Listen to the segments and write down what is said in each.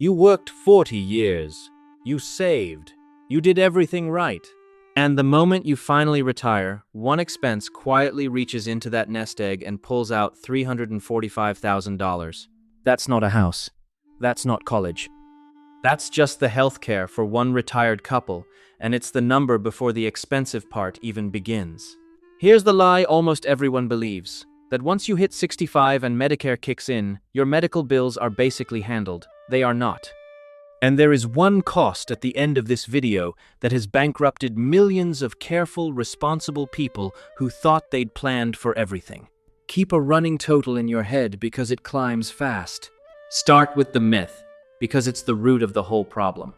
You worked 40 years. You saved. You did everything right. And the moment you finally retire, one expense quietly reaches into that nest egg and pulls out $345,000. That's not a house. That's not college. That's just the healthcare for one retired couple, and it's the number before the expensive part even begins. Here's the lie almost everyone believes, that once you hit 65 and Medicare kicks in, your medical bills are basically handled. They are not. And there is one cost at the end of this video that has bankrupted millions of careful, responsible people who thought they'd planned for everything. Keep a running total in your head because it climbs fast. Start with the myth, because it's the root of the whole problem.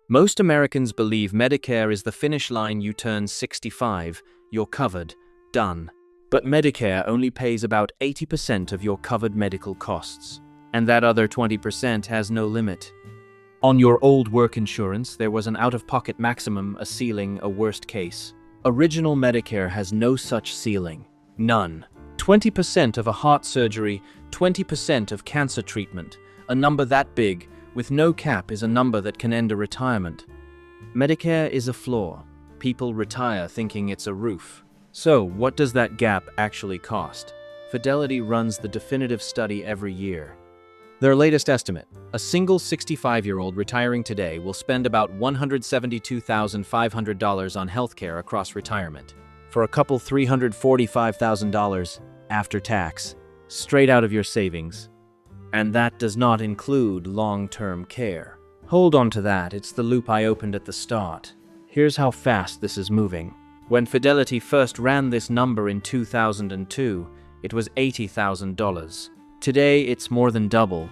Most Americans believe Medicare is the finish line. You turn 65, you're covered, done. But Medicare only pays about 80% of your covered medical costs, and that other 20% has no limit. On your old work insurance, there was an out-of-pocket maximum, a ceiling, a worst case. Original Medicare has no such ceiling. None. 20% of a heart surgery, 20% of cancer treatment. A number that big, with no cap, is a number that can end a retirement. Medicare is a floor. People retire thinking it's a roof. So, what does that gap actually cost? Fidelity runs the definitive study every year. Their latest estimate, a single 65-year-old retiring today will spend about $172,500 on healthcare across retirement. For a couple, $345,000 after tax, straight out of your savings. And that does not include long-term care. Hold on to that, it's the loop I opened at the start. Here's how fast this is moving. When Fidelity first ran this number in 2002, it was $80,000. Today, it's more than double.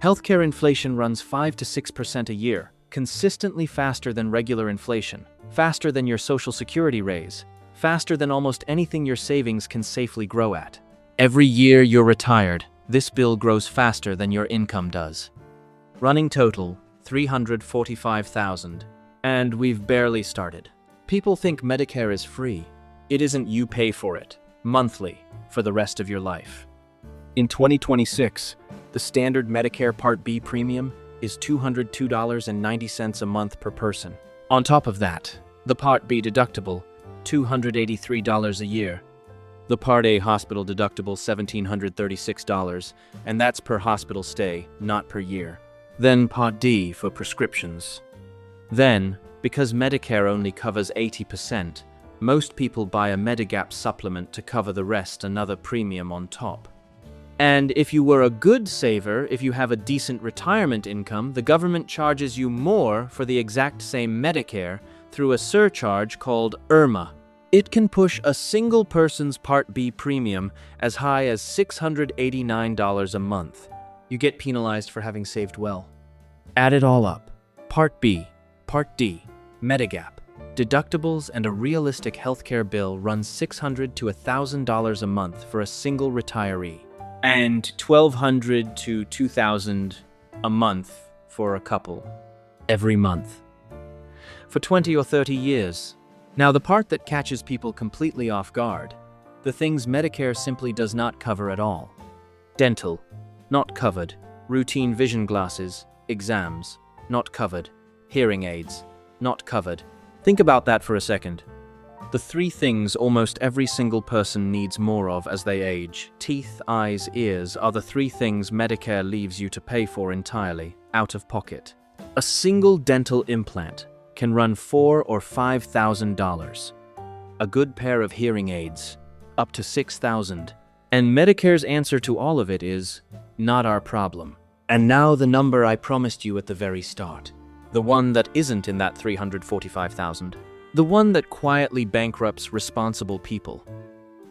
Healthcare inflation runs 5 to 6% a year, consistently faster than regular inflation, faster than your Social Security raise, faster than almost anything your savings can safely grow at. Every year you're retired, this bill grows faster than your income does. Running total, $345,000. And we've barely started. People think Medicare is free. It isn't. You pay for it, monthly, for the rest of your life. In 2026, the standard Medicare Part B premium is $202.90 a month per person. On top of that, the Part B deductible, $283 a year. The Part A hospital deductible, $1,736, and that's per hospital stay, not per year. Then Part D for prescriptions. Then, because Medicare only covers 80%, most people buy a Medigap supplement to cover the rest, another premium on top. And if you were a good saver, if you have a decent retirement income, the government charges you more for the exact same Medicare through a surcharge called IRMAA. It can push a single person's Part B premium as high as $689 a month. You get penalized for having saved well. Add it all up. Part B, Part D, Medigap, deductibles, and a realistic healthcare bill runs $600 to $1,000 a month for a single retiree, and $1,200 to $2,000 a month for a couple, every month, for 20 or 30 years. Now, the part that catches people completely off guard, the things Medicare simply does not cover at all. Dental, not covered. Routine vision glasses, exams, not covered. Hearing aids, not covered. Think about that for a second. The three things almost every single person needs more of as they age, teeth, eyes, ears, are the three things Medicare leaves you to pay for entirely, out of pocket. A single dental implant can run $4,000 or $5,000. A good pair of hearing aids, up to $6,000. And Medicare's answer to all of it is, not our problem. And now the number I promised you at the very start. The one that isn't in that $345,000. The one that quietly bankrupts responsible people.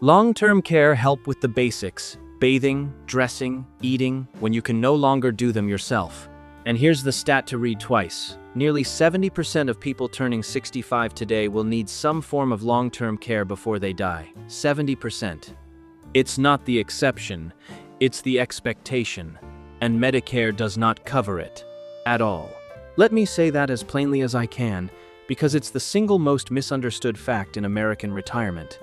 Long-term care help with the basics, bathing, dressing, eating, when you can no longer do them yourself. And here's the stat to read twice. Nearly 70% of people turning 65 today will need some form of long-term care before they die. 70%. It's not the exception, it's the expectation. And Medicare does not cover it. At all. Let me say that as plainly as I can, because it's the single most misunderstood fact in American retirement.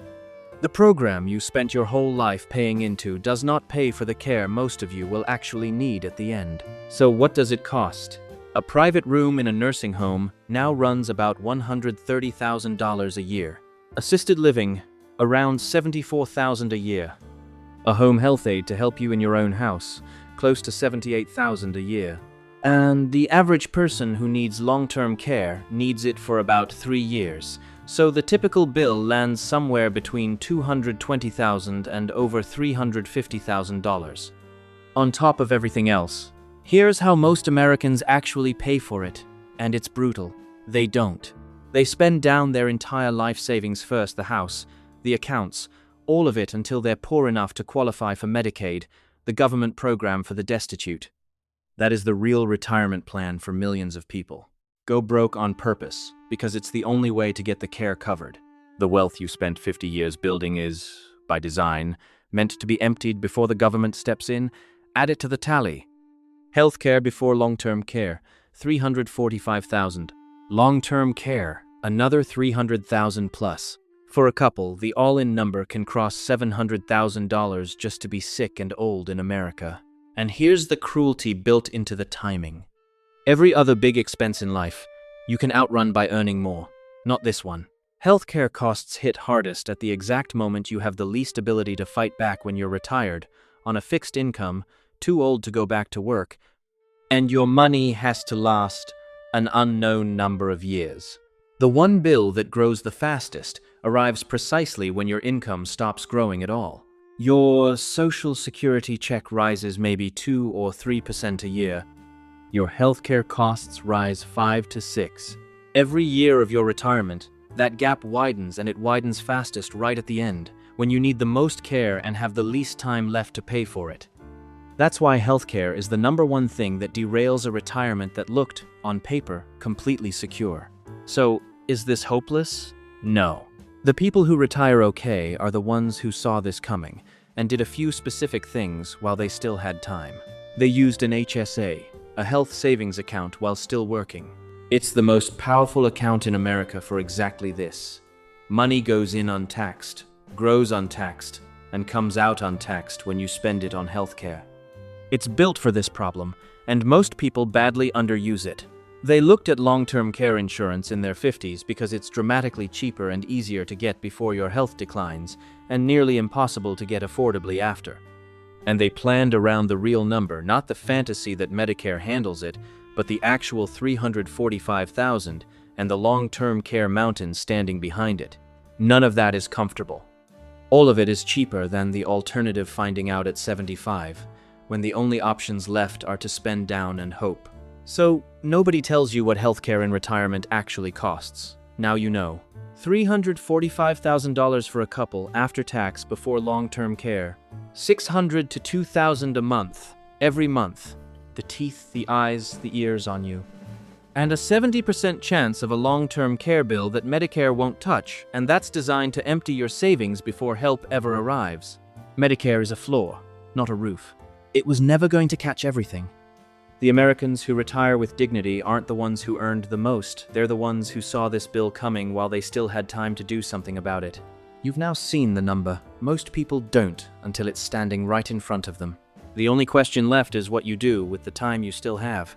The program you spent your whole life paying into does not pay for the care most of you will actually need at the end. So what does it cost? A private room in a nursing home now runs about $130,000 a year. Assisted living, around $74,000 a year. A home health aide to help you in your own house, close to $78,000 a year. And the average person who needs long-term care needs it for about 3 years. So the typical bill lands somewhere between $220,000 and over $350,000. On top of everything else, here's how most Americans actually pay for it, and it's brutal. They don't. They spend down their entire life savings first, the house, the accounts, all of it until they're poor enough to qualify for Medicaid, the government program for the destitute. That is the real retirement plan for millions of people. Go broke on purpose, because it's the only way to get the care covered. The wealth you spent 50 years building is, by design, meant to be emptied before the government steps in. Add it to the tally. Healthcare before long-term care, $345,000. Long-term care, another $300,000 plus. For a couple, the all-in number can cross $700,000 just to be sick and old in America. And here's the cruelty built into the timing. Every other big expense in life, you can outrun by earning more. Not this one. Healthcare costs hit hardest at the exact moment you have the least ability to fight back when you're retired, on a fixed income, too old to go back to work, and your money has to last an unknown number of years. The one bill that grows the fastest arrives precisely when your income stops growing at all. Your Social Security check rises maybe 2 or 3% a year. Your healthcare costs rise 5 to 6. Every year of your retirement, that gap widens, and it widens fastest right at the end, when you need the most care and have the least time left to pay for it. That's why healthcare is the #1 thing that derails a retirement that looked, on paper, completely secure. So, is this hopeless? No. The people who retire okay are the ones who saw this coming and did a few specific things while they still had time. They used an HSA, a health savings account, while still working. It's the most powerful account in America for exactly this. Money goes in untaxed, grows untaxed, and comes out untaxed when you spend it on healthcare. It's built for this problem, and most people badly underuse it. They looked at long-term care insurance in their 50s because it's dramatically cheaper and easier to get before your health declines, and nearly impossible to get affordably after. And they planned around the real number, not the fantasy that Medicare handles it, but the actual $345,000 and the long-term care mountain standing behind it. None of that is comfortable. All of it is cheaper than the alternative finding out at 75, when the only options left are to spend down and hope. So, nobody tells you what healthcare in retirement actually costs. Now you know. $345,000 for a couple after tax before long-term care. $600 to $2,000 a month, every month. The teeth, the eyes, the ears on you. And a 70% chance of a long-term care bill that Medicare won't touch, and that's designed to empty your savings before help ever arrives. Medicare is a floor, not a roof. It was never going to catch everything. The Americans who retire with dignity aren't the ones who earned the most. They're the ones who saw this bill coming while they still had time to do something about it. You've now seen the number. Most people don't until it's standing right in front of them. The only question left is what you do with the time you still have.